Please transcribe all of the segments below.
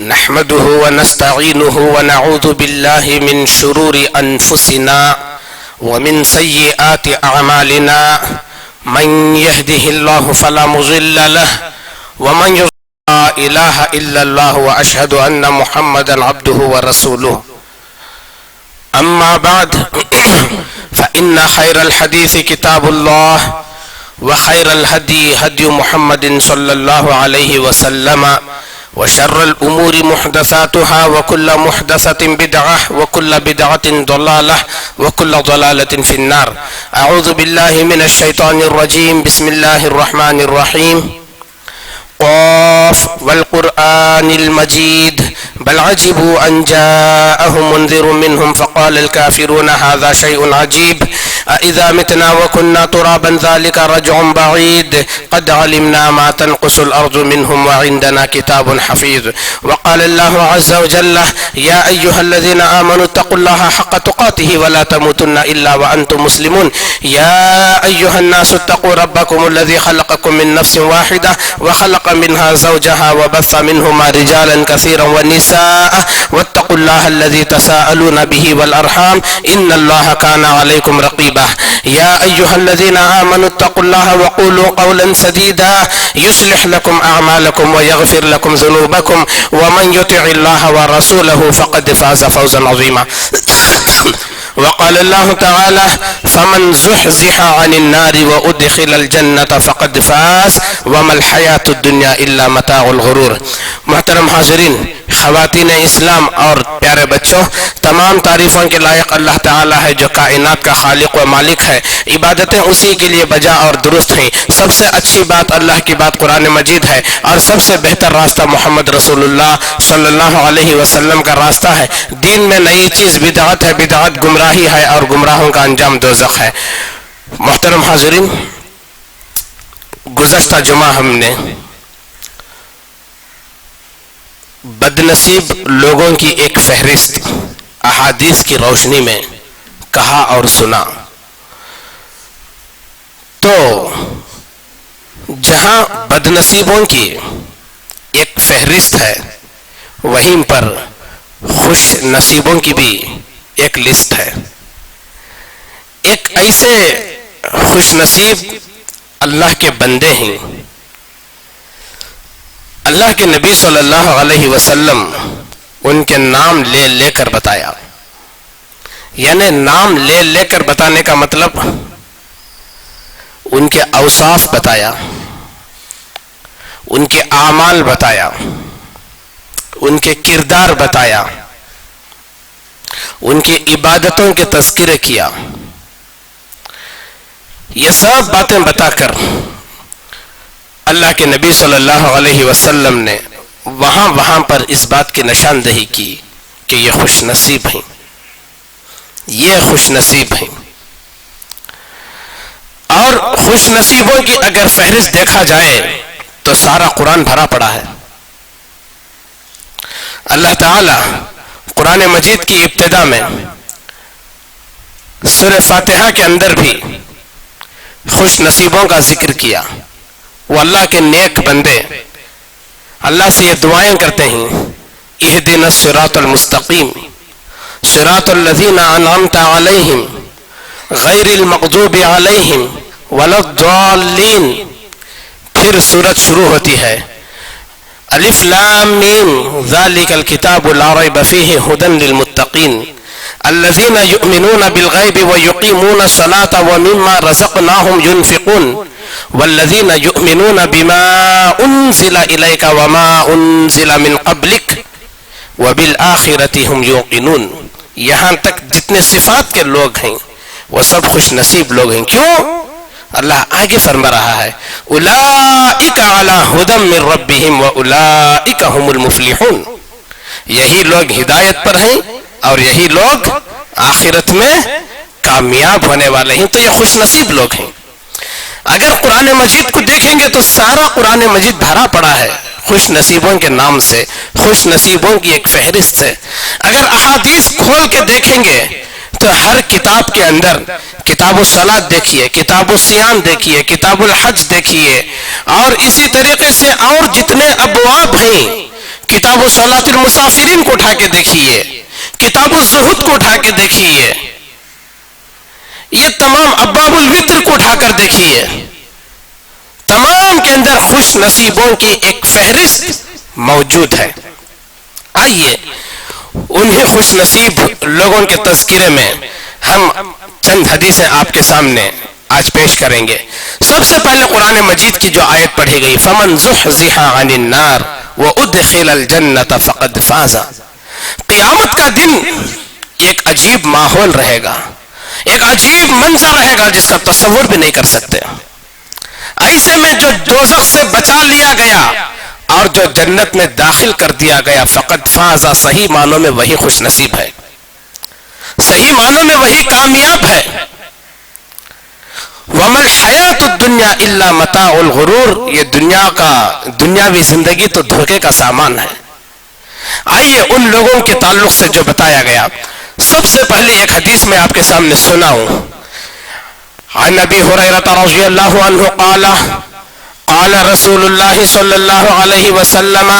نحمده ونستعينه ونعوذ بالله من شرور أنفسنا ومن سيئات أعمالنا من يهده الله فلا مضل له ومن يضلل لا إله إلا الله وأشهد أن محمدا عبده ورسوله أما بعد فإن خير الحديث كتاب الله وخير الهدي هدي محمد صلى الله عليه وسلم وشر الأمور محدثاتها وكل محدثة بدعة وكل بدعة ضلالة وكل ضلالة في النار. أعوذ بالله من الشيطان الرجيم. بسم الله الرحمن الرحيم. قاف والقرآن المجيد بل عجبوا أن جاءهم منذر منهم فقال الكافرون هذا شيء عجيب أإذا متنا وكنا ترابا ذلك رجع بعيد قد علمنا ما تنقص الأرض منهم وعندنا كتاب حفيظ. وقال الله عز وجل يا أيها الذين آمنوا اتقوا الله حق تقاته ولا تموتن إلا وأنتم مسلمون. يا أيها الناس اتقوا ربكم الذي خلقكم من نفس واحدة وخلق منها زوجها وبث منهما رجالا كثيرا ونساء واتقوا الله الذي تساءلون به والأرحام إن الله كان عليكم رقيبا. يا أيها الذين آمنوا اتقوا الله وقولوا قولا سديدا يصلح لكم أعمالكم ويغفر لكم ذنوبكم ومن يطع الله ورسوله فقد فاز فوزا عظيما. وقال الله تعالى فمن زحزح عن النار وأدخل الجنة فقد فاز وما الحياة الدنيا إلا متاع الغرور. محترم حاضرین، خواتین اسلام اور پیارے بچوں، تمام تعریفوں کے لائق اللہ تعالیٰ ہے جو کائنات کا خالق و مالک ہے. عبادتیں اسی کے لیے بجا اور درست ہیں. سب سے اچھی بات اللہ کی بات قرآن مجید ہے اور سب سے بہتر راستہ محمد رسول اللہ صلی اللہ علیہ وسلم کا راستہ ہے. دین میں نئی چیز بدعت ہے، بدعت گمراہی ہے اور گمراہوں کا انجام دوزخ ہے. محترم حاضرین، گزشتہ جمعہ ہم نے بدنصیب لوگوں کی ایک فہرست احادیث کی روشنی میں کہا اور سنا. تو جہاں بدنصیبوں کی ایک فہرست ہے وہیں پر خوش نصیبوں کی بھی ایک لسٹ ہے. ایک ایسے خوش نصیب اللہ کے بندے ہیں، اللہ کے نبی صلی اللہ علیہ وسلم ان کے نام لے لے کر بتایا. یعنی نام لے لے کر بتانے کا مطلب ان کے اوصاف بتایا، ان کے اعمال بتایا، ان کے کردار بتایا، ان کی عبادتوں کے تذکرے کیا. یہ سب باتیں بتا کر اللہ کے نبی صلی اللہ علیہ وسلم نے وہاں پر اس بات کی نشاندہی کی کہ یہ خوش نصیب ہیں، یہ خوش نصیب ہیں. اور خوش نصیبوں کی اگر فہرست دیکھا جائے تو سارا قرآن بھرا پڑا ہے. اللہ تعالی قرآن مجید کی ابتدا میں سورہ فاتحہ کے اندر بھی خوش نصیبوں کا ذکر کیا. وہ اللہ کے نیک بندے اللہ سے یہ دعائیں کرتے ہیں اہدنا الصراط المستقیم صراط الذین انعمت علیہم غیر المغضوب علیہم ولا الضالین. پھر سورت شروع ہوتی ہے الف لام میم ذالک الکتاب لا ریب فیہ ھدی للمتقین الذین یؤمنون بالغیب ویقیمون الصلاة ومما رزقناہم ينفقون والذین یؤمنون بما انزل الیک وما انزل من قبلک وبالآخرۃ ھم یوقنون. یہاں تک جتنے صفات کے لوگ ہیں وہ سب خوش نصیب لوگ ہیں. کیوں؟ اللہ آگے فرما رہا ہے اولئک علی ھدی من ربہم واولئک ھم المفلحون. یہی لوگ ہدایت پر ہیں اور یہی لوگ آخرت میں کامیاب ہونے والے ہیں. تو یہ خوش نصیب لوگ ہیں. اگر قرآن مجید کو دیکھیں گے تو سارا قرآن مجید بھرا پڑا ہے خوش نصیبوں کے نام سے، خوش نصیبوں کی ایک فہرست ہے. اگر احادیث کھول کے دیکھیں گے تو ہر کتاب کے اندر کتاب الصلاۃ دیکھیے، کتاب الصیام دیکھیے، کتاب الحج دیکھیے، اور اسی طریقے سے اور جتنے ابواب ہیں کتاب صلاۃ المسافرین کو اٹھا کے دیکھیے، کتاب الزہد کو اٹھا کے دیکھیے، یہ تمام ابواب الوتر کو اٹھا کر دیکھیے، تمام کے اندر خوش نصیبوں کی ایک فہرست موجود ہے۔ آئیے انہیں خوش نصیب لوگوں کے تذکرے میں ہم چند حدیثیں آپ کے سامنے آج پیش کریں گے۔ سب سے پہلے قرآن مجید کی جو آیت پڑھی گئی، فَمَنْ زُحْزِحَ عَنِ النَّارِ وَأُدْخِلَ الْجَنَّةَ فَقَدْ فَازَ۔ قیامت کا دن ایک عجیب ماحول رہے گا، ایک عجیب منظر رہے گا جس کا تصور بھی نہیں کر سکتے۔ ایسے میں جو دوزخ سے بچا لیا گیا اور جو جنت میں داخل کر دیا گیا، فقط فاز، صحیح معنوں میں وہی خوش نصیب ہے، صحیح معنوں میں وہی کامیاب ہے۔ وَمَا الْحَيَاةُ الدُّنْيَا إِلَّا مَتَاعُ الْغُرُورِ، یہ دنیاوی زندگی تو دھوکے کا سامان ہے۔ آئیے ان لوگوں کے تعلق سے جو بتایا گیا، سب سے پہلے ایک حدیث میں آپ کے سامنے سناؤں۔ عن ابی ہریرہ رضی اللہ عنہ قال قال رسول اللہ صلی اللہ علیہ وسلم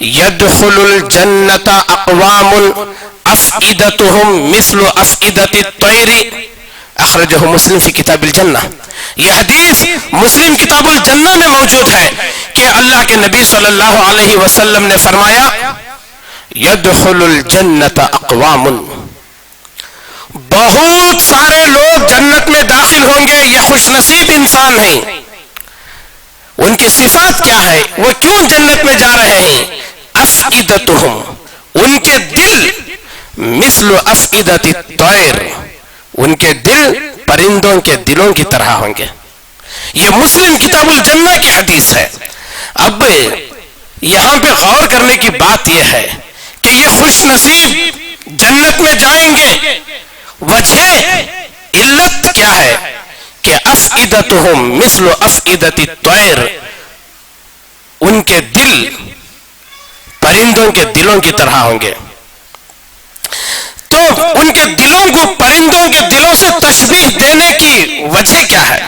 يدخل الجنة اقوام افئدتهم مثل افئدة الطير، اخرجہ مسلم فی کتاب الجنہ۔ یہ حدیث مسلم کتاب الجنہ میں موجود ہے کہ اللہ کے نبی صلی اللہ علیہ وسلم نے فرمایا، يدخل الجنة اقوام، بہت سارے لوگ جنت میں داخل ہوں گے، یہ خوش نصیب انسان ہیں۔ ان کی صفات کیا ہے، وہ کیوں جنت میں جا رہے ہیں؟ افئدتہم، ان کے دل مثل افئدۃ الطیر، ان کے دل پرندوں کے دلوں کی طرح ہوں گے۔ یہ مسلم کتاب الجنہ کی حدیث ہے۔ اب یہاں پہ غور کرنے کی بات یہ ہے کہ یہ خوش نصیب جنت میں جائیں گے، وجہ علت کیا ہے کہ افئدتہم مثل افئدۃ الطیر، ان کے دل پرندوں کے دلوں کی طرح ہوں گے۔ تو ان کے دلوں کو پرندوں کے دلوں سے تشبیہ دینے کی وجہ کیا ہے؟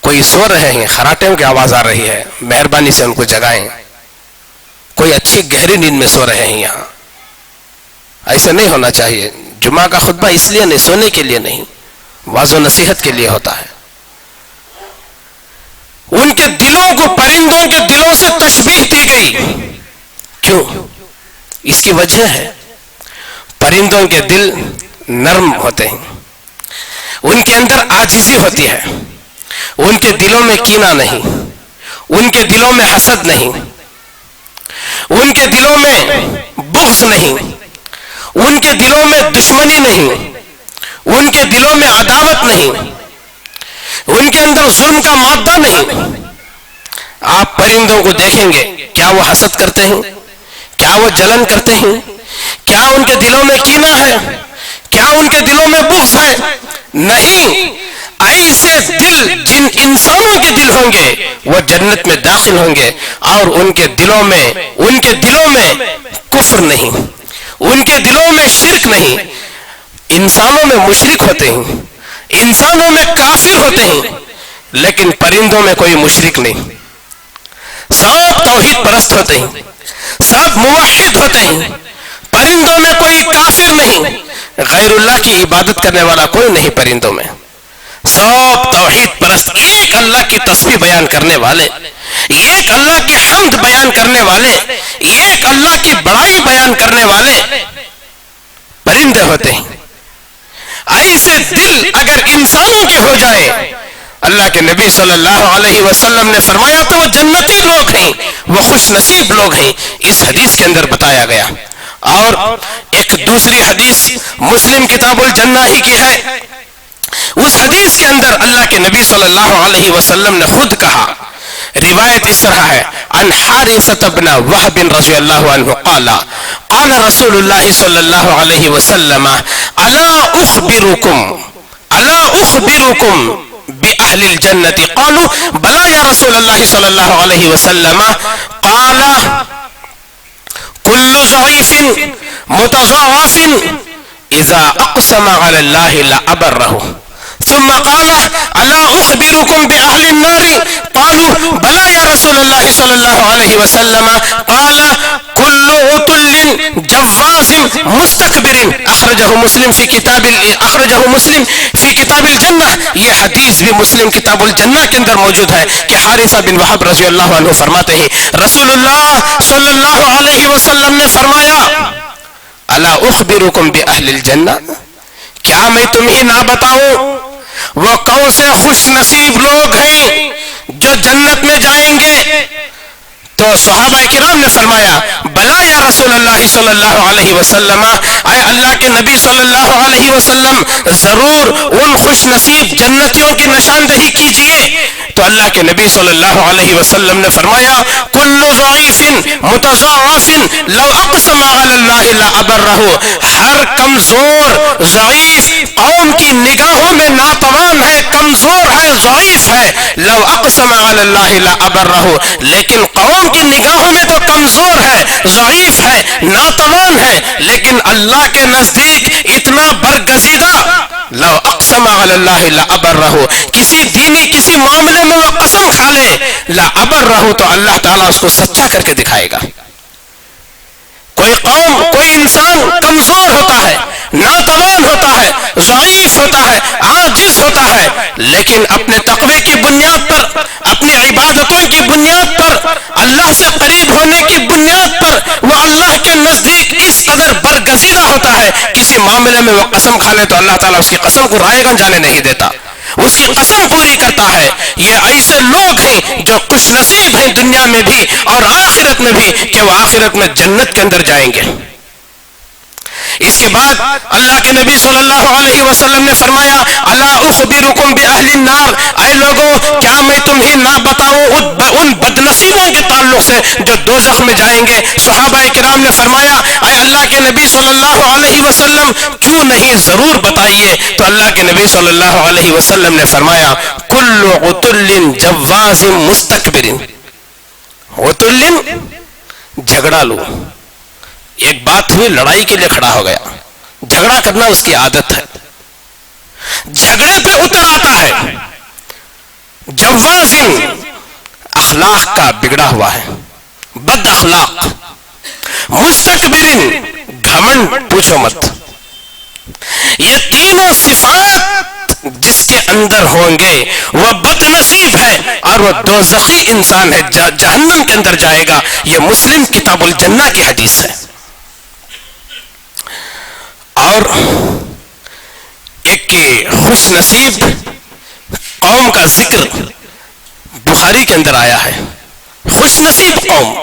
کوئی سو رہے ہیں، خراٹوں کی آواز آ رہی ہے، مہربانی سے ان کو جگائیں۔ کوئی اچھی گہری نیند میں سو رہے ہیں یہاں، ایسا نہیں ہونا چاہیے۔ جمعہ کا خطبہ اس لیے نہیں، سونے کے لیے نہیں، واعظ و نصیحت کے لیے ہوتا ہے۔ ان کے دلوں کو پرندوں کے دلوں سے تشبیہ دی گئی، کیوں؟ اس کی وجہ ہے پرندوں کے دل نرم ہوتے ہیں، ان کے اندر عاجزی ہوتی ہے، ان کے دلوں میں کینہ نہیں، ان کے دلوں میں حسد نہیں، ان کے دلوں میں بغض نہیں، ان کے دلوں میں دشمنی نہیں، ان کے دلوں میں عداوت نہیں، ان کے اندر ظلم کا مادہ نہیں۔ آپ پرندوں کو دیکھیں گے، کیا وہ حسد کرتے ہیں؟ کیا وہ جلن کرتے ہیں؟ کیا ان کے دلوں میں کینہ ہے؟ کیا ان کے دلوں میں بغض ہے؟ نہیں۔ ایسے دل جن انسانوں کے دل ہوں گے وہ جنت میں داخل ہوں گے، اور ان کے دلوں میں کفر نہیں، ان کے دلوں میں شرک نہیں۔ انسانوں میں مشرک ہوتے ہیں، انسانوں میں کافر ہوتے ہیں، لیکن پرندوں میں کوئی مشرک نہیں۔ سب توحید پرست ہوتے ہیں، سب موحد ہوتے ہیں۔ پرندوں میں کوئی کافر نہیں، غیر اللہ کی عبادت کرنے والا کوئی نہیں پرندوں میں۔ سب توحید پرست، ایک اللہ کی تسبیح بیان کرنے والے، ایک اللہ کی حمد بیان کرنے والے، ایک اللہ کی بڑائی بیان کرنے والے پرندے ہوتے ہیں۔ ایسے دل اگر انسانوں کے ہو جائے، اللہ کے نبی صلی اللہ علیہ وسلم نے فرمایا تو وہ جنتی لوگ ہیں، وہ خوش نصیب لوگ ہیں، اس حدیث کے اندر بتایا گیا۔ اور ایک دوسری حدیث مسلم کتاب الجنہ ہی کی ہے، اس حدیث کے اندر اللہ کے نبی صلی اللہ علیہ وسلم نے خود کہا، روایت اس طرح ہے، عن حارثة بن وهب رضی اللہ عنہ قال قال رسول اللہ صلی اللہ علیہ وسلم الا اخبركم بأهل الجنة قالوا بلى يا رسول الله صلى الله عليه وسلم قال كل ضعيف متضاعف إذا أقسم على الله لأبره ثم قال ألا أخبركم بأهل النار قالوا بلى يا رسول الله صلى الله عليه وسلم قال كل عتل جواز مستكبر اخرجه مسلم في کتاب الجنہ. یہ حدیث بھی مسلم کتاب الجنہ کے اندر موجود ہے کہ حارثہ بن وہب رضی اللہ عنہ فرماتے ہیں رسول اللہ صلی اللہ علیہ وسلم نے فرمایا الا اخبرکم باہل الجنہ، کیا میں تمہیں نہ بتاؤں وہ کون سے خوش نصیب لوگ ہیں جو جنت میں جائیں گے؟ تو صحابہ کرام نے فرمایا بلا یا رسول اللہ صلی اللہ علیہ وسلم، اے اللہ کے نبی صلی اللہ علیہ وسلم ضرور ان خوش نصیب جنتیوں کی نشاندہی کیجئے. تو اللہ کے نبی صلی اللہ علیہ وسلم نے فرمایا کل ضعیف متضعف لو اقسم علی اللہ لابرہ، ہر کمزور ضعیف قوم کی نگاہوں میں ناتوان ہے، کمزور ہے، ضعیف ہے، لو اقسم علی اللہ لابرہ، لیکن قوم کی نگاہوں میں تو کمزور ہے، ضعیف ہے، ناتوان ہے، لیکن اللہ کے نزدیک اتنا برگزیدہ، لو اقسم علی اللہ لابرہ، کسی دینی کسی معاملے میں وہ قسم کھا لے لابرہ تو اللہ تعالیٰ اس کو سچا کر کے دکھائے گا. کوئی قوم کوئی انسان کمزور ہوتا ہے، ناتوان ہوتا ہے، ضعیف ہوتا ہے، عاجز ہوتا ہے، لیکن اپنے تقوی کی بنیاد پر، اپنی عبادتوں کی بنیاد پر، اللہ سے قریب ہونے کی بنیاد پر وہ اللہ کے نزدیک اس قدر برگزیدہ ہوتا ہے، کسی معاملے میں وہ قسم کھا لے تو اللہ تعالیٰ اس کی قسم کو رائے گاں جانے نہیں دیتا، اس کی قسم پوری کرتا ہے. یہ ایسے لوگ ہیں جو خوش نصیب ہیں دنیا میں بھی اور آخرت میں بھی کہ وہ آخرت میں جنت کے اندر جائیں گے. اس کے بعد اللہ کے نبی صلی اللہ علیہ وسلم نے فرمایا الا اخبرکم باہل النار، اے لوگوں کیا میں تمہیں نہ بتاؤں ان بدنصیبوں کے تعلق سے جو دوزخ میں جائیں گے؟ صحابہ کرام نے فرمایا اے اللہ کے نبی صلی اللہ علیہ وسلم کیوں نہیں، ضرور بتائیے. تو اللہ کے نبی صلی اللہ علیہ وسلم نے فرمایا کل عتل جواز مستکبر، عتل جھگڑا لو، ایک بات ہوئی لڑائی کے لیے کھڑا ہو گیا، جھگڑا کرنا اس کی عادت ہے، جھگڑے پہ اتر آتا ہے، جواز اخلاق کا بگڑا ہوا ہے، بد اخلاق، مستکبر گھمنڈ پوچھو مت. یہ تینوں صفات جس کے اندر ہوں گے وہ بد نصیب ہے اور وہ دوزخی انسان ہے، جہنم کے اندر جائے گا. یہ مسلم کتاب الجنہ کی حدیث ہے. اور ایک خوش نصیب قوم کا ذکر بخاری کے اندر آیا ہے. خوش نصیب قوم،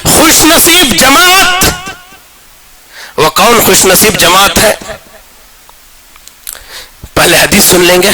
خوش نصیب جماعت. وہ کون خوش نصیب جماعت ہے؟ پہلے حدیث سن لیں گے.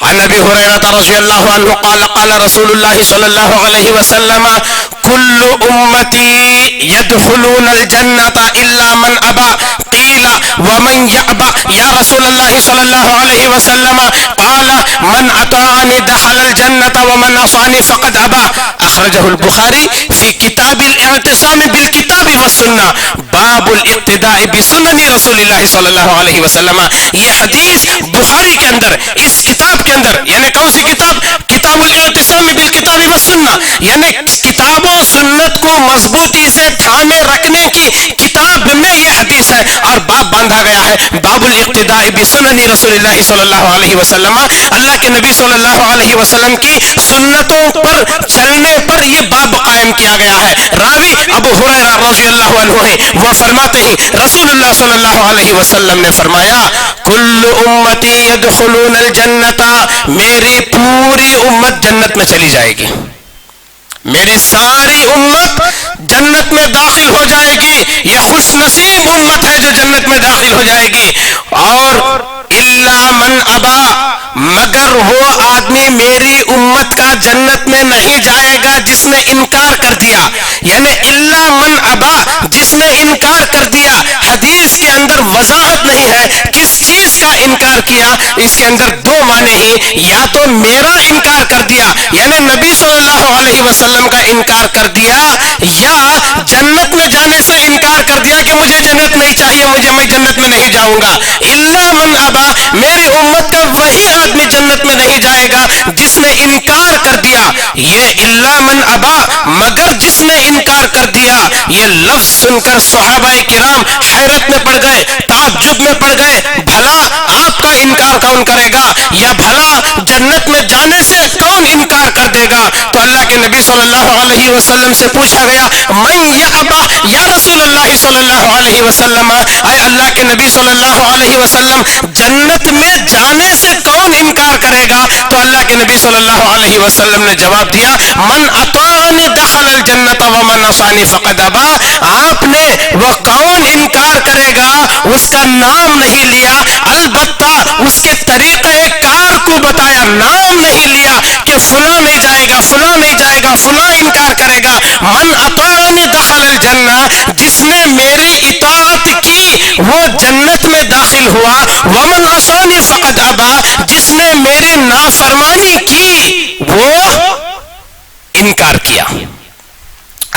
عن ابي هريره رضي الله عنه قال قال رسول الله صلى الله عليه وسلم كل امتي يدخلون الجنه الا من ابى قيل ومن يأبى يا رسول الله صلى الله عليه وسلم قال من اطاعني دخل الجنه ومن عصاني فقد ابى. اخرجه البخاري في كتاب الاعتصام بالكتاب والسنه باب الاقتداء بسنن رسول الله صلى الله عليه وسلم. یہ حدیث بخاری کے اندر اس کتاب کے اندر، یعنی کون سی کتاب؟ کتاب الاعتصام بالکتاب والسنہ، یعنی کتاب و سنت کو مضبوطی سے تھامے رکھنے کی کتاب میں یہ حدیث ہے اور باب باندھا گیا ہے باب الاقتداء بسنن رسول اللہ صلی اللہ علیہ وسلم. اللہ کے نبی صلی اللہ علیہ وسلم کی سنتوں پر چلنے پر یہ باب قائم کیا گیا ہے. راوی ابو ہریرہ رضی اللہ عنہ ہے، وہ فرماتے ہیں رسول اللہ صلی اللہ علیہ وسلم نے فرمایا کل امتی يدخلون الجنت، میری پوری امت جنت میں چلی جائے گی، میری ساری امت جنت میں داخل ہو جائے گی. یہ خوش نصیب امت ہے جو جنت میں داخل ہو جائے گی. اور الا من ابا، مگر وہ آدمی میری امت کا جنت میں نہیں جائے گا جس نے انکار کر دیا. یعنی الا من ابا، جس نے انکار کر دیا. حدیث کے اندر وضاحت نہیں ہے کس چیز کا انکار کیا. اس کے اندر دو معنی ہیں، یا تو میرا انکار کر دیا یعنی نبی صلی اللہ علیہ وسلم کا انکار کر دیا، یا جنت میں جانے سے انکار کر دیا کہ مجھے جنت نہیں چاہیے، میں جنت میں نہیں جاؤں گا، الا من ابا، میری امت کا وہی آدمی جنت میں نہیں جائے گا جس نے انکار کر دیا. یہ الا من ابا، مگر جس نے انکار کر دیا، یہ لفظ سن کر صحابہ کرام حیرت میں پڑ گئے، تعجب میں پڑ گئے. بھلا آپ کا انکار کون کرے گا، یا بھلا جنت میں جانے سے کون انکار کر دے گا؟ تو اللہ کے نبی صلی اللہ علیہ وسلم سے پوچھا گیا، من یابا یا رسول اللہ صلی اللہ علیہ وسلم، اے اللہ کے نبی صلی اللہ علیہ وسلم، جنت میں جانے سے کون انکار کرے گا؟ تو اللہ کے نبی صلی اللہ علیہ وسلم نے جواب دیا، من اطاعنی دخل الجنت ومن عصانی فقد ابا. آپ نے وہ کون انکار کرے گا اس کا نام نہیں لیا، البتہ اس کے طریقہ کار کو بتایا، نام نہیں لیا کہ فلاں نہیں جائے گا، فلاں نہیں جائے گا، فلاں انکار کرے گا. من اطاعنی دخل الجنہ، جس نے میری اطاعت کی وہ جنت میں داخل ہوا. ومن عصانی فقد ابا، جس نے میری نافرمانی کی وہ انکار کیا.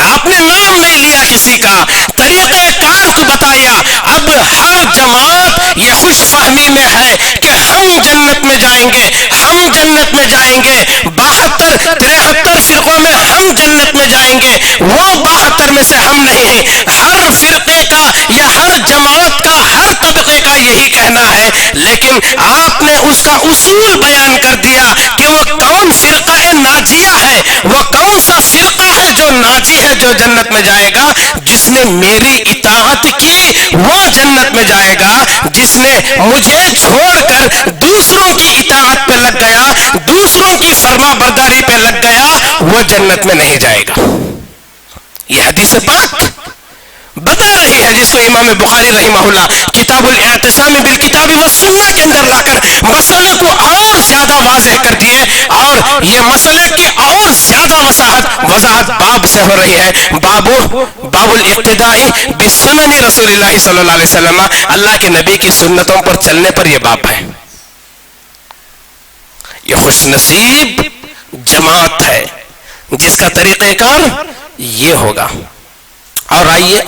آپ نے نام نہیں لیا کسی کا، طریقہ کار کو بتایا. اب ہر جماعت یہ خوش فہمی میں ہے کہ ہم جنت میں جائیں گے، ہم جنت میں جائیں گے. 72 73 فرقوں میں ہم جنت میں جائیں گے، وہ 72 میں سے ہم نہیں ہیں. ہر فرقے کا یا ہر جماعت کا، ہر طبقے کا یہی کہنا ہے، لیکن آپ نے اس کا اصول بیان کر دیا کہ وہ کون فرقہ ناجیہ ہے، وہ کون سا فرقہ ہے جو ناجی ہے، جو جنت میں جائے گا. جس نے میری اطاعت کی وہ جنت میں جائے گا، جس نے مجھے چھوڑ کر دوسروں کی اطاعت پہ لگ گیا، دوسروں کی فرما برداری پہ لگ گیا، وہ جنت میں نہیں جائے گا. یہ حدیث پاک بتا رہی ہے، جس کو امام بخاری رحمہ اللہ کتاب الاعتصام بالکتاب والسنہ کے اندر لا کر مسئلے کو اور زیادہ واضح کر دیے، اور یہ مسئلے کی اور زیادہ وضاحت باب سے ہو رہی ہے. باب الاقتداء بسنن رسول اللہ صلی اللہ علیہ وسلم، اللہ کے نبی کی سنتوں پر چلنے پر یہ باب ہے. یہ خوش نصیب جماعت ہے جس کا طریقہ کار یہ ہوگا. اور آئیے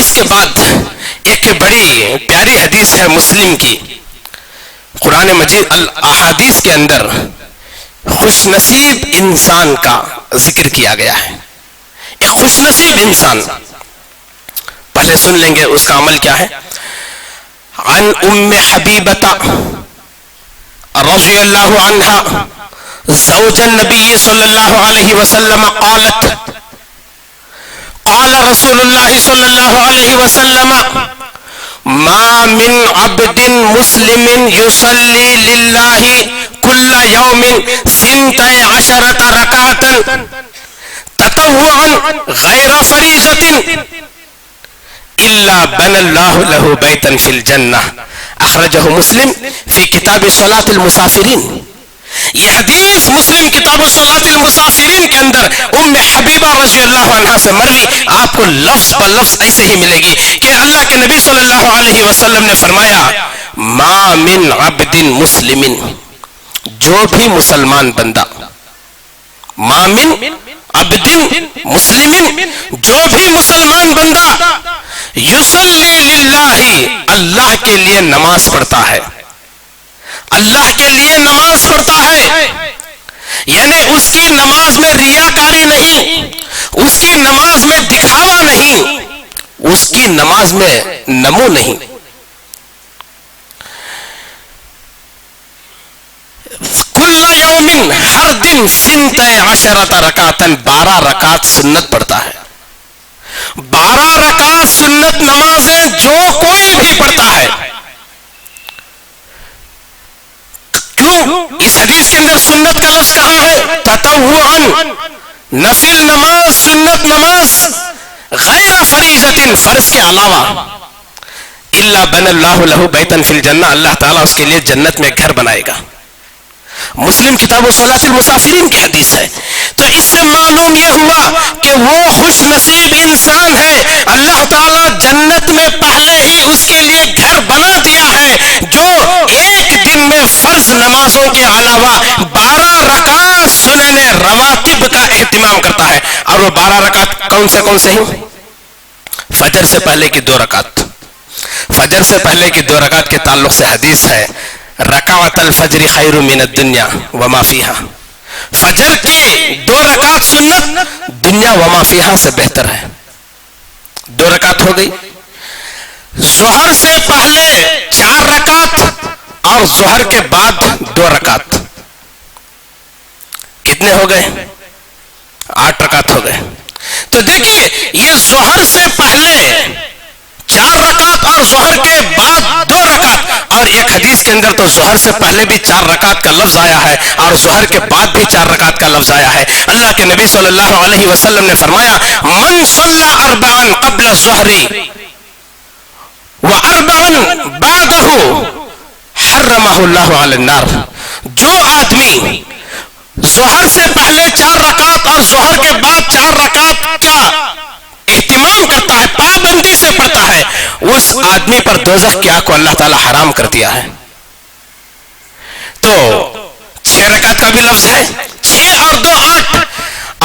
اس کے بعد ایک بڑی پیاری حدیث ہے مسلم کی. قرآن مجید الاحادیث کے اندر خوش نصیب انسان کا ذکر کیا گیا ہے. ایک خوش نصیب انسان، پہلے سن لیں گے اس کا عمل کیا ہے. عن ام حبیبہ رضی اللہ عنہا زوج النبی صلی اللہ علیہ وسلم قالت قال رسول اللہ صلی اللہ علیہ وسلم ما من عبد مسلم يصلي لله كل يوم 12 ركعة تطوعا غير فريضة إلا بنى الله له بيتا في الجنة. اخرجہ مسلم فی کتاب صلاة المسافرین. یہ حدیث مسلم کتاب صلاة المسافرین کے اندر ام حبیبہ رضی اللہ عنہا سے مروی آپ کو لفظ پر لفظ ایسے ہی ملے گی کہ اللہ کے نبی صلی اللہ علیہ وسلم نے فرمایا، ما من عبد مسلم، جو بھی مسلمان بندہ، ما من عبد مسلم، جو بھی مسلمان بندہ، یصلی للہ، اللہ کے لیے نماز پڑھتا ہے، اللہ کے لیے نماز پڑھتا ہے، یعنی اس کی نماز میں ریاکاری نہیں، اس کی نماز میں دکھاوا نہیں، اس کی نماز میں نمو نہیں. کل یوم، ہر دن 12 رکعتن، 12 رکعت سنت پڑھتا ہے. 12 رکعت سنت نمازیں جو کوئی بھی پڑھتا ہے. کیوں اس حدیث کے اندر سنت کا لفظ کہاں ہے؟ تطوعا، نفل نماز، سنت نماز، غیر فریضۃ، فرض کے علاوہ. الا بنى الله له بیتا فی الجنہ، اللہ تعالیٰ اس کے لیے جنت میں گھر بنائے گا. مسلم کتاب صلاة المسافرین کی حدیث ہے. تو اس سے معلوم یہ ہوا کہ وہ خوش نصیب انسان ہے، اللہ تعالیٰ جنت میں پہلے ہی اس کے لیے گھر بنا دیا ہے، جو ایک دن میں فرض نمازوں کے علاوہ 12 رکعت سنن رواتب کا اہتمام کرتا ہے. اور وہ 12 رکعت کون سے ہیں؟ فجر سے پہلے کی 2 رکعت. فجر سے پہلے کی 2 رکعت کے تعلق سے حدیث ہے رکعت الفجر خیر من الدنیا وما فیہا. فجر کی 2 رکعت سنت دنیا وما فیہا سے بہتر ہے. 2 رکعت ہو گئی. ظہر سے پہلے 4 رکعت اور ظہر کے بعد 2 رکعت کتنے ہو گئے؟ 8 رکعت ہو گئے. تو دیکھیے یہ ظہر سے پہلے 4 رکعت اور ظہر کے بعد 2 رکعت، اور ایک حدیث کے اندر تو ظہر سے پہلے بھی 4 رکعت کا لفظ آیا ہے اور ظہر کے بعد بھی 4 رکعت کا لفظ آیا ہے. اللہ کے نبی صلی اللہ علیہ وسلم نے فرمایا من صلی 4 قبل الظہر و4 بعدہ حرمہ اللہ علی النار. جو آدمی ظہر سے پہلے 4 رکعت اور ظہر کے بعد 4 رکعت کا اہتمام کرتا ہے، پابندی سے پڑھتا ہے، اس آدمی پر دوزخ کی آگ کو اللہ تعالی حرام کر دیا ہے. تو 6 رکعت کا بھی لفظ ہے، 6 اور 2 8،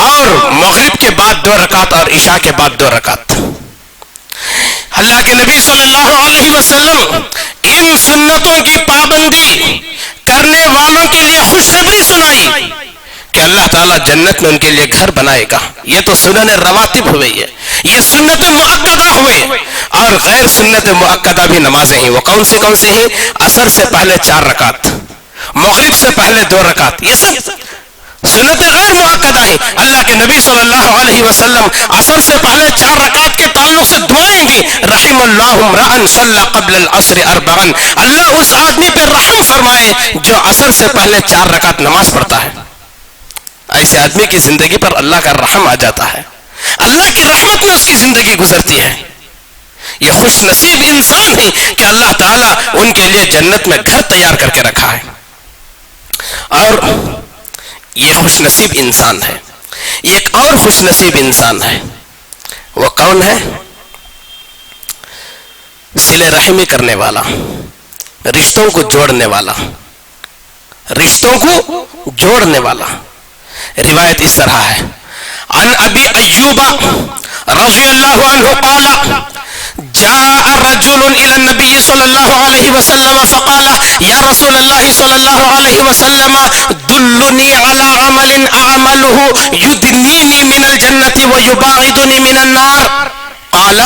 اور مغرب کے بعد 2 رکعت اور عشاء کے بعد 2 رکعت. اللہ کے نبی صلی اللہ علیہ وسلم ان سنتوں کی پابندی کرنے والوں کے لیے خوشخبری سنائی کہ اللہ تعالیٰ جنت میں ان کے لیے گھر بنائے گا. یہ تو سنن رواتب ہوئی ہے، یہ سنت مؤکدہ ہوئے، اور غیر سنت مؤکدہ بھی نمازیں ہیں. وہ کون سی ہیں؟ عصر سے پہلے 4 رکعت، مغرب سے پہلے 2 رکعت، یہ سب سنت غیر مؤکدہ ہیں. اللہ کے نبی صلی اللہ علیہ وسلم عصر سے پہلے 4 رکعت کے تعلق سے دعائیں دی رحم اللہ امرأ صلی قبل العصر 4. اللہ اس آدمی پہ رحم فرمائے جو عصر سے پہلے 4 رکعت نماز پڑھتا ہے. ایسے آدمی کی زندگی پر اللہ کا رحم آ جاتا ہے، اللہ کی رحمت میں اس کی زندگی گزرتی ہے. یہ خوش نصیب انسان ہیں کہ اللہ تعالیٰ ان کے لیے جنت میں گھر تیار کر کے رکھا ہے. اور یہ خوش نصیب انسان ہے. ایک اور خوش نصیب انسان ہے، وہ کون ہے؟ صلہ رحمی کرنے والا، رشتوں کو جوڑنے والا، رشتوں کو جوڑنے والا. روایت اس طرح ہے عن ابی ایوب رضی اللہ عنہ قال جاء رجل الى النبي صلى الله عليه وسلم فقال يا رسول الله صلى الله عليه وسلم دلني على عمل اعمله يدنيني من الجنة ويباعدني من النار. قال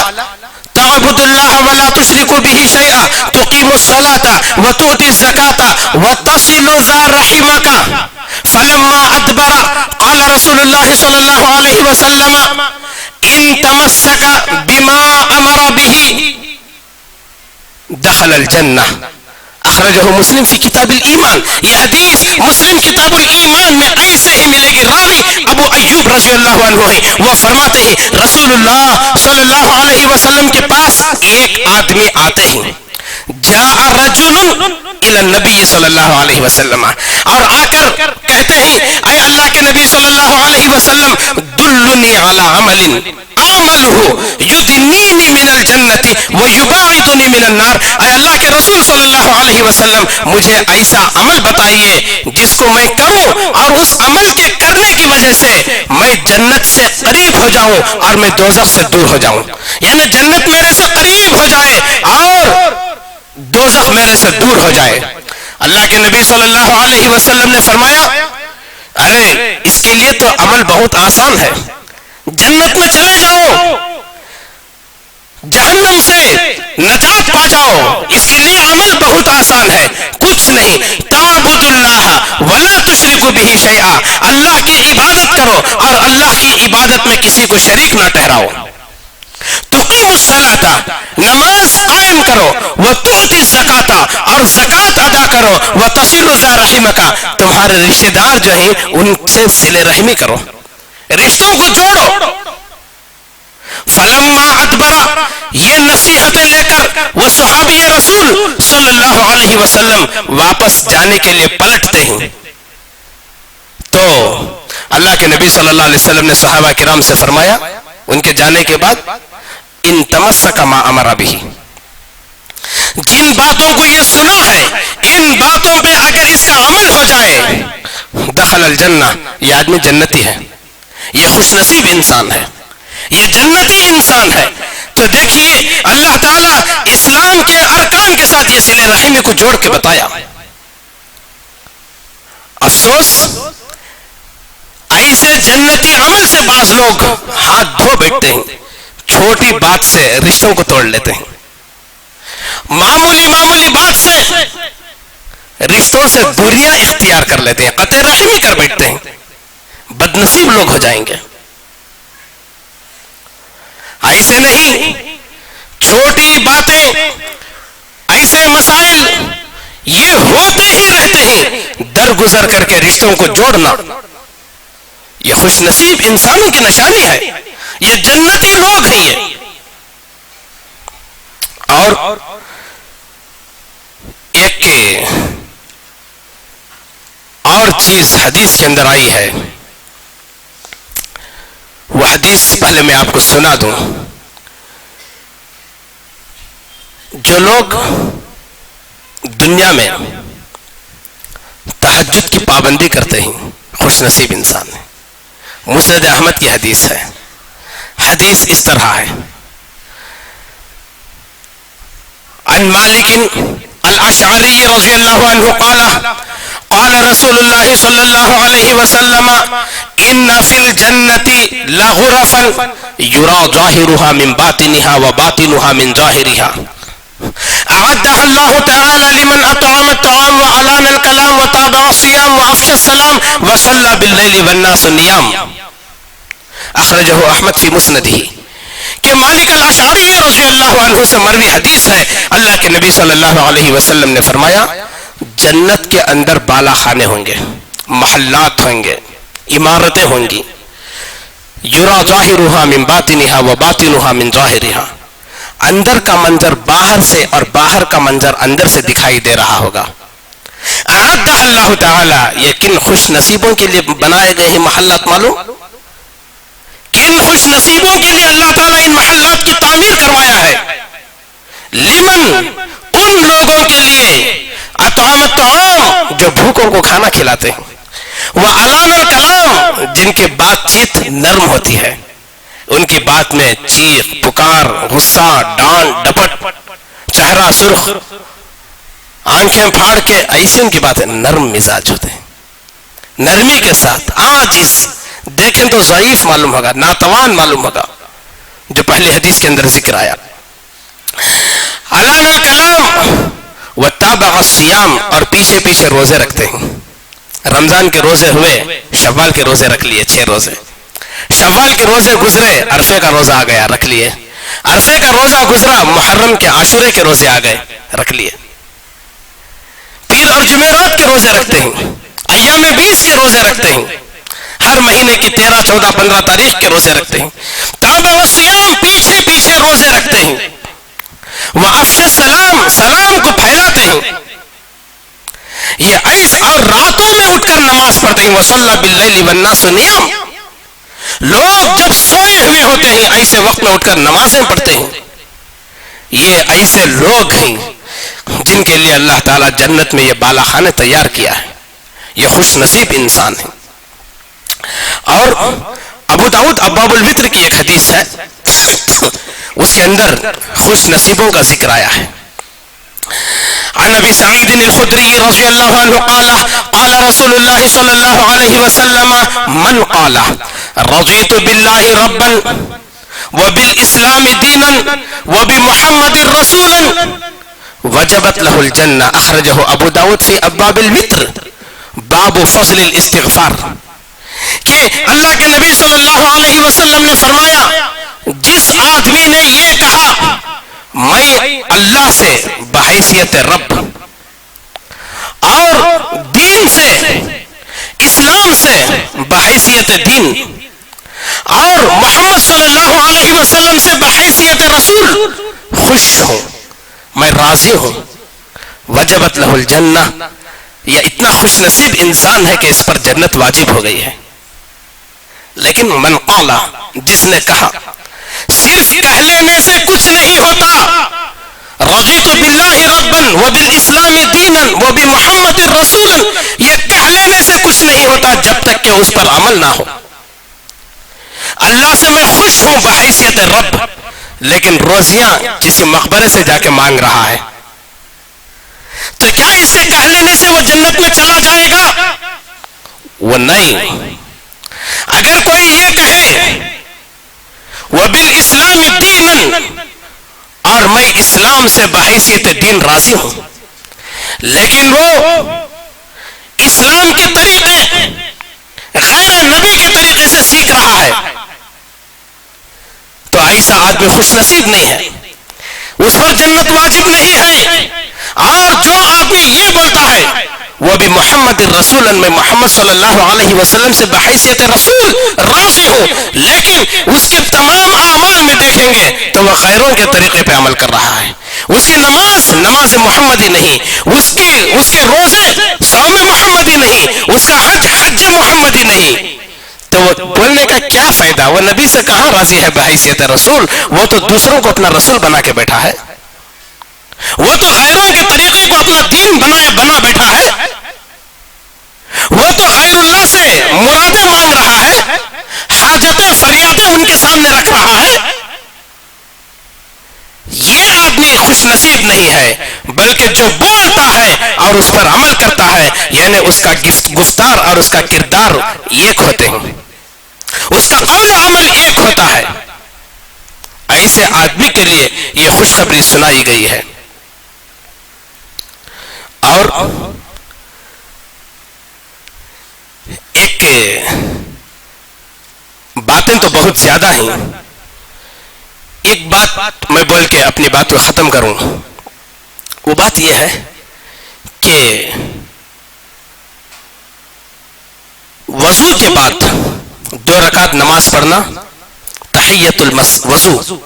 تعبد الله ولا تشرك به شيئا تقيم الصلاة وتؤتي الزكاة وتصل ذا رحمك. فلما ادبر قال رسول الله صلى الله عليه وسلم ان تمسك بما امر به دخل الجنہ. اخرجہ مسلم فی کتاب الایمان. یہ حدیث مسلم کتاب الایمان میں ایسے ہی ملے گی. راوی ابو ایوب رضی اللہ عنہ ہے. وہ فرماتے ہیں رسول اللہ صلی اللہ علیہ وسلم کے پاس ایک آدمی آتے ہیں، جاء رجل الی النبی صلی اللہ علیہ وسلم، اور آ کر کہتے ہیں اے اللہ کے نبی صلی اللہ علیہ وسلم دلنی علی عمل اعملہ یدنینی من الجنت ویباعدنی من النار. اے اللہ کے رسول صلی اللہ علیہ وسلم مجھے ایسا عمل بتائیے جس کو میں کروں اور اس عمل کے کرنے کی وجہ سے میں جنت سے قریب ہو جاؤں اور میں دوزخ سے دور ہو جاؤں. یعنی جنت میرے سے قریب ہو جائے اور دوزخ میرے سے دور ہو جائے. اللہ کے نبی صلی اللہ علیہ وسلم نے فرمایا ارے اس کے لیے تو عمل بہت آسان ہے، جنت میں چلے جاؤ، جہنم سے نجات پا جاؤ. اس کے لیے عمل بہت آسان ہے، کچھ نہیں. تعبد اللہ ولا تشرک بہ شیئا، اللہ کی عبادت کرو اور اللہ کی عبادت میں کسی کو شریک نہ ٹھہراؤ. تقیم الصلاۃ، نماز قائم کرو، وتؤتی الزکاۃ، اور زکات ادا کرو، وتصل ذا رحمک، تمہارے رشتہ دار جو ہیں ان سے صلہ رحمی کرو، رشتوں کو جوڑو. فلما ادبر، یہ نصیحتیں لے کر وہ صحابی رسول صلی اللہ علیہ وسلم واپس جانے کے لیے پلٹتے ہیں تو اللہ کے نبی صلی اللہ علیہ وسلم نے صحابہ کرام سے فرمایا ان کے جانے کے بعد ان تمسک ما امر به، جن باتوں کو یہ سنا ہے ان باتوں پہ اگر اس کا عمل ہو جائے دخل الجنہ، یہ آدمی جنتی ہے، یہ خوش نصیب انسان ہے، یہ جنتی انسان ہے. تو دیکھیے اللہ تعالیٰ اسلام کے ارکان کے ساتھ یہ صلہ رحمی کو جوڑ کے بتایا. افسوس ایسے جنتی عمل سے بعض لوگ ہاتھ دھو بیٹھتے ہیں, چھوٹی بات سے رشتوں کو توڑ لیتے ہیں, معمولی بات سے رشتوں سے دوریاں اختیار کر لیتے ہیں, قطع رحمی کر بیٹھتے ہیں. بد نصیب لوگ ہو جائیں گے. ایسے نہیں, چھوٹی باتیں, ایسے مسائل یہ ہوتے ہی رہتے ہیں. درگزر کر کے رشتوں کو جوڑنا یہ خوش نصیب انسانوں کی نشانی ہے, یہ جنتی لوگ ہیں. یہ اور ایک اور چیز حدیث کے اندر آئی ہے, وہ حدیث پہلے میں آپ کو سنا دوں. جو لوگ دنیا میں تہجد کی پابندی کرتے ہیں خوش نصیب انسان ہیں. مسند احمد کی حدیث ہے. حدیث اس طرح ہے, عن مالک الاشعری رضی اللہ عنہ قال قال رسول اللہ صلی اللہ علیہ وسلم ان فی الجنت لغرفا یرا ظاہرها من باطنها وباطنها من ظاہرها اعدها اللہ تعالی لمن اطعم الطعام وعلان الکلام وتابع الصیام وافشى السلام وصلى باللیل والناس نیام. اخرجہ احمد فی مسندہ. کہ مالک الاشعری رضی اللہ عنہ سے مروی حدیث ہے, اللہ کے نبی صلی اللہ علیہ وسلم نے فرمایا جنت کے اندر بالا خانے ہوں گے, محلات ہوں گے, عمارتیں ہوں گی. یرا ظاہرها من باطنها وباطنها من ظاہرها, اندر کا منظر باہر سے اور باہر کا منظر اندر سے دکھائی دے رہا ہوگا. اعدها اللہ تعالی, یہ کن خوش نصیبوں کے لیے بنائے گئے ہیں محلات معلوم؟ کن خوش نصیبوں کے لیے اللہ تعالیٰ ان محلات کی تعمیر کروایا ہے؟ لمن, ان لوگوں کے لیے اطعام الطعام, جو بھوکوں کو کھانا کھلاتے ہیں, وعلان الکلام, جن کی بات چیت نرم ہوتی ہے, ان کی بات میں چیخ پکار, غصہ, ڈانٹ ڈپٹ, چہرہ سرخ, آنکھیں پھاڑ کے, ایسی ان کی باتیں نرم مزاج ہوتے ہیں, نرمی کے ساتھ. عاجز, دیکھیں تو ضعیف معلوم ہوگا, ناتوان معلوم ہوگا, جو پہلی حدیث کے اندر ذکر آیا. علان الکلام وتابع الصیام, اور پیچھے پیچھے روزے رکھتے ہیں. رمضان کے روزے ہوئے, شوال کے روزے رکھ لیے 6 روزے, شوال کے روزے گزرے, عرفے کا روزہ آ گیا, رکھ لیے. عرفے کا روزہ گزرا, محرم کے عاشورے کے روزے آ گئے, رکھ لیے. پیر اور جمعرات کے روزے رکھتے ہیں, ایام 20 کے روزے رکھتے ہیں, ہر مہینے کی 13, 14, 15 تاریخ کے روزے رکھتے ہیں. تابع الصیام, پیچھے پیچھے روزے رکھتے ہیں. وافشى السلام, سلام کو پھیلاتے ہیں. یہ ایس, اور راتوں میں اٹھ کر نماز پڑھتے ہیں. وصلى باللیل والناس نیام, لوگ جب سوئے ہوئے ہوتے ہیں ایسے وقت میں اٹھ کر نمازیں پڑھتے ہیں. یہ ایسے لوگ ہیں جن کے لیے اللہ تعالیٰ جنت میں یہ بالا خانے تیار کیا ہے. یہ خوش نصیب انسان ہیں. اور ابو داؤد ابواب الوتر کی ایک حدیث ہے, اس کے اندر خوش نصیبوں کا ذکر آیا ہے. عن ابی سعید الخدری رضی اللہ عنہ قال قال رسول اللہ صلی اللہ علیہ وسلم من قال رضیت باللہ ربا وبالاسلام دینا وبمحمد رسولا وجبت له الجنہ. اخرجہ ابو داؤد فی ابواب الوتر باب فضل الاستغفار. کہ اللہ کے نبی صلی اللہ علیہ وسلم نے فرمایا جس آدمی نے یہ کہا میں اللہ سے بحیثیت رب اور دین سے, اسلام سے بحیثیت دین, اور محمد صلی اللہ علیہ وسلم سے بحیثیت رسول خوش ہوں, میں راضی ہوں, وجبت له الجنہ, یہ اتنا خوش نصیب انسان ہے کہ اس پر جنت واجب ہو گئی ہے. لیکن من قال, جس نے کہا, صرف کہہ لینے سے کچھ نہیں ہوتا. رضیت باللہ ربا وبالاسلام دینا وبمحمد رسولا, یہ کہہ لینے سے کچھ نہیں ہوتا جب تک کہ اس پر عمل نہ ہو. اللہ سے میں خوش ہوں بحیثیت رب, لیکن روزیاں کسی مقبرے سے جا کے مانگ رہا ہے، تو کیا اس کے کہہ لینے سے وہ جنت میں چلا جائے گا؟ وہ نہیں۔ اگر کوئی یہ کہے وَبِالْإِسْلَامِ دِينًا، اور میں اسلام سے بحیثیت دین راضی ہوں، لیکن وہ اسلام کے طریقے غیر نبی کے طریقے سے سیکھ رہا ہے، تو ایسا آدمی خوش نصیب نہیں ہے، اس پر جنت واجب نہیں ہے۔ اور جو آدمی یہ بولتا ہے وہ بھی محمد الرسول، میں محمد صلی اللہ علیہ وسلم سے بحیثیت رسول راضی ہوں، لیکن اس کے تمام اعمال میں دیکھیں گے تو وہ غیروں کے طریقے پہ عمل کر رہا ہے، اس کی نماز محمدی نہیں، اس کے روزے صوم محمدی نہیں، اس کا حج محمدی نہیں، تو وہ بولنے کا کیا فائدہ؟ وہ نبی سے کہاں راضی ہے بحیثیت رسول؟ وہ تو دوسروں کو اپنا رسول بنا کے بیٹھا ہے، وہ تو غیروں کے طریقے کو اپنا دین بنا بیٹھا ہے، وہ تو غیر اللہ سے مرادیں مانگ رہا ہے، حاجتیں فریادیں ان کے سامنے رکھ رہا ہے۔ یہ آدمی خوش نصیب نہیں ہے، بلکہ جو بولتا ہے اور اس پر عمل کرتا ہے، یعنی اس کا گفتار اور اس کا کردار ایک ہوتے ہیں، اس کا قول عمل ایک ہوتا ہے، ایسے آدمی کے لیے یہ خوشخبری سنائی گئی ہے۔ اور ایک باتیں تو بہت زیادہ ہیں، ایک بات میں بول کے اپنی بات کو ختم کروں، وہ بات یہ ہے کہ وضو کے بعد 2 رکعت نماز پڑھنا، تحیت الوضو،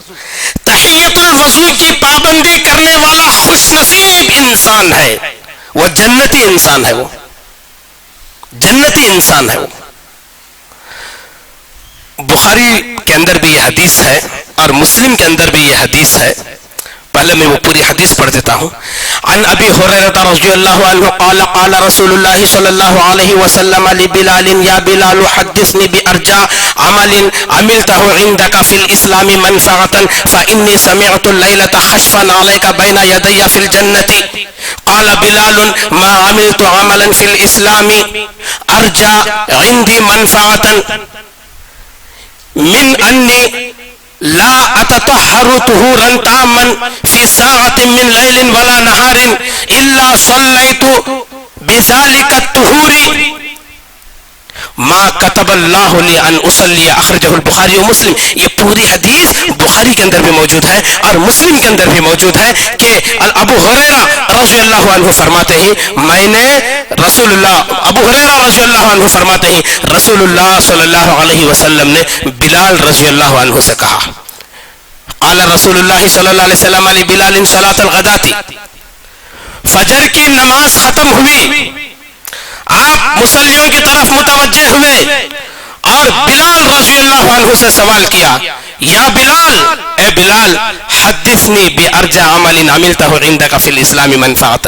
تحیت الوضو کی پابندی کرنے والا خوش نصیب انسان ہے، وہ جنتی انسان ہے، وہ جنتی انسان ہے۔ وہ بخاری کے اندر بھی یہ حدیث ہے اور مسلم کے اندر بھی یہ حدیث ہے، پہلے میں وہ پوری حدیث پڑھ دیتا ہوں۔ عن ابی ہریرہ رضی اللہ عنہ قال قال رسول اللہ صلی اللہ علیہ وسلم لبلال یا بلال حدثنی بارجاء عمل عملته عندك في الاسلام منفعة فاني سمعت الليلة خشفا عليك بين يدي في الجنة قال بلال ما عملت عملا في الاسلام ارجى عندي منفعة من انی لا اتطہر طہورا تاما فی ساعت من لیل ولا نہار الا صلیت بذالک الطہور ما کتب اللہ لی ان اصلی، اخرجہ البخاری و مسلم۔ یہ پوری حدیث بخاری کے اندر بھی موجود ہے اور مسلم کے اندر بھی موجود ہے کہ ابو ہریرہ رضی اللہ عنہ فرماتے ہیں ابو ہریرہ رضی اللہ عنہ فرماتے ہیں رسول اللہ صلی اللہ علیہ وسلم نے بلال رضی اللہ عنہ سے کہا، قال رسول اللہ صلی اللہ علیہ وسلم علی بلال صلاۃ الغداۃ، فجر کی نماز ختم ہوئی، آپ مصلیوں کی طرف متوجہ ہوئے اور بلال رضی اللہ عنہ سے سوال کیا، یا بلال، اے بلال، حدثنی بارجع عمل عملتہ عندک فی الاسلام منفعۃ،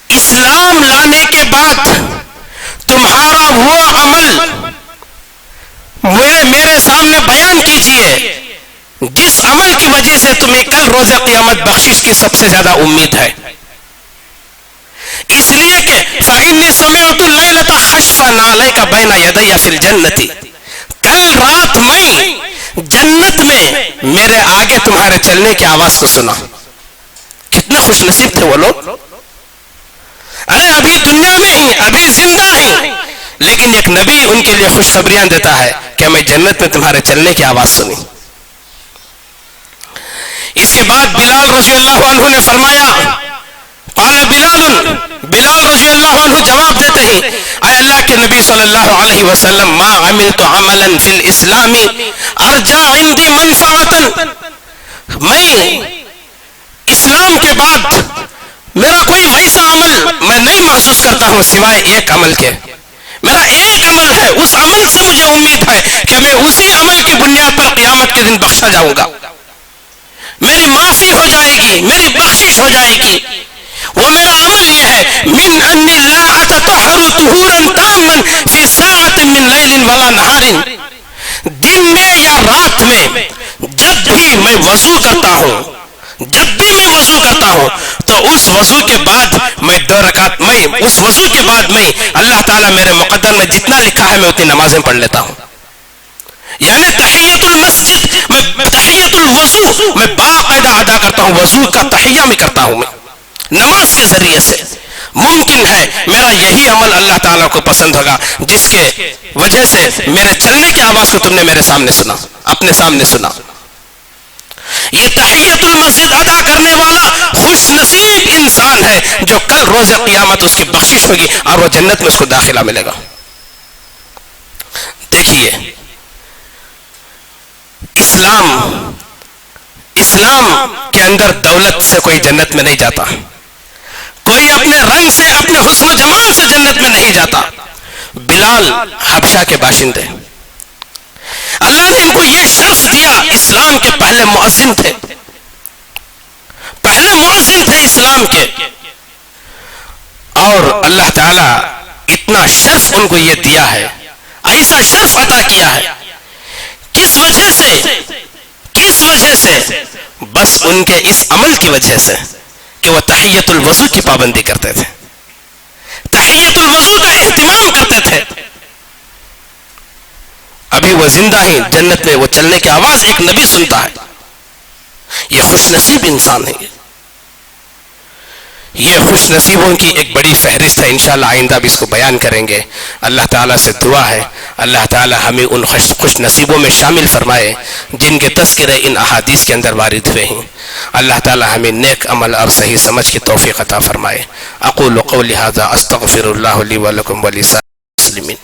اسلام لانے کے بعد تمہارا وہ عمل میرے سامنے بیان کیجئے جس عمل کی وجہ سے تمہیں کل روز قیامت بخشش کی سب سے زیادہ امید ہے۔ اس لیے کہ فَإِنِّي سَمِعْتُ اللَّيْلَةَ خَشْفًا عَلَيْكَ بَيْنَ يَدَيَّ فِي الْجَنَّةِ، کل رات میں جنت میں میرے آگے تمہارے چلنے کی آواز کو سنا۔ کتنے خوش نصیب تھے وہ لوگ، ارے ابھی دنیا میں ہی، ابھی زندہ ہیں، لیکن ایک نبی ان کے لیے خوشخبریاں دیتا ہے کہ میں جنت میں تمہارے چلنے کی آواز سنی۔ اس کے بعد بلال رضی اللہ عنہ نے فرمایا، قال بلال رضی اللہ عنہ جواب دیتے ہیں، اے اللہ کے نبی صلی اللہ علیہ وسلم، ما عملت عملا فی الاسلام ارجع عندی منفعتا، میں اسلام کے بعد میرا کوئی ویسا عمل میں نہیں محسوس کرتا ہوں سوائے ایک عمل کے، میرا ایک عمل ہے، اس عمل سے مجھے امید ہے کہ میں اسی عمل کی بنیاد پر قیامت کے دن بخشا جاؤں گا، میری معافی ہو جائے گی، میری بخشش ہو جائے گی۔ وہ میرا عمل یہ ہے، من انی لا اتطہر طہورا تاما فی ساعت من لیل ولا نہار، دن میں یا رات میں جب بھی میں وضو کرتا ہوں، جب بھی میں وضو کرتا ہوں تو اس وضو کے بعد میں 2 رکعت اس وضو کے بعد میں اللہ تعالیٰ میرے مقدر میں جتنا لکھا ہے میں اتنی نمازیں پڑھ لیتا ہوں. یعنی تحیت المسجد میں تحیت الوضو میں باقاعدہ ادا کرتا ہوں، وضو کا تحیہ میں کرتا ہوں میں نماز کے ذریعے سے. ممکن ہے میرا یہی عمل اللہ تعالیٰ کو پسند ہوگا جس کے وجہ سے میرے چلنے کی آواز کو تم نے میرے سامنے سنا، اپنے سامنے سنا. یہ تحیت المسجد ادا کرنے والا خوش نصیب انسان ہے جو کل روز قیامت اس کی بخشش ہوگی اور وہ جنت میں اس کو داخلہ ملے گا. دیکھیے اسلام کے اندر دولت سے کوئی جنت میں نہیں جاتا، کوئی اپنے رنگ سے اپنے حسن و جمال سے جنت میں نہیں جاتا. بلال حبشہ کے باشندے، اللہ نے ان کو یہ شرف دیا، اسلام کے پہلے مؤذن تھے اسلام کے، اور اللہ تعالیٰ اتنا شرف ان کو یہ دیا ہے، ایسا شرف عطا کیا ہے. کس وجہ سے؟ بس ان کے اس عمل کی وجہ سے کہ وہ تحیت الوضو کی پابندی کرتے تھے، تحیت الوضو کا اہتمام کرتے تھے. ابھی وہ زندہ ہیں جنت میں، وہ چلنے کی آواز ایک نبی سنتا ہے. یہ خوش نصیب انسان ہے. یہ خوش نصیبوں کی ایک بڑی فہرست ہے، انشاءاللہ آئندہ بھی اس کو بیان کریں گے. اللہ تعالیٰ سے دعا ہے اللہ تعالیٰ ہمیں ان خوش نصیبوں میں شامل فرمائے جن کے تذکرے ان احادیث کے اندر وارد ہوئے ہیں. اللہ تعالیٰ ہمیں نیک عمل اور صحیح سمجھ کی توفیق عطا فرمائے. اقول قولی ھذا استغفر اللہ لی ولکم ولسائر المسلمین.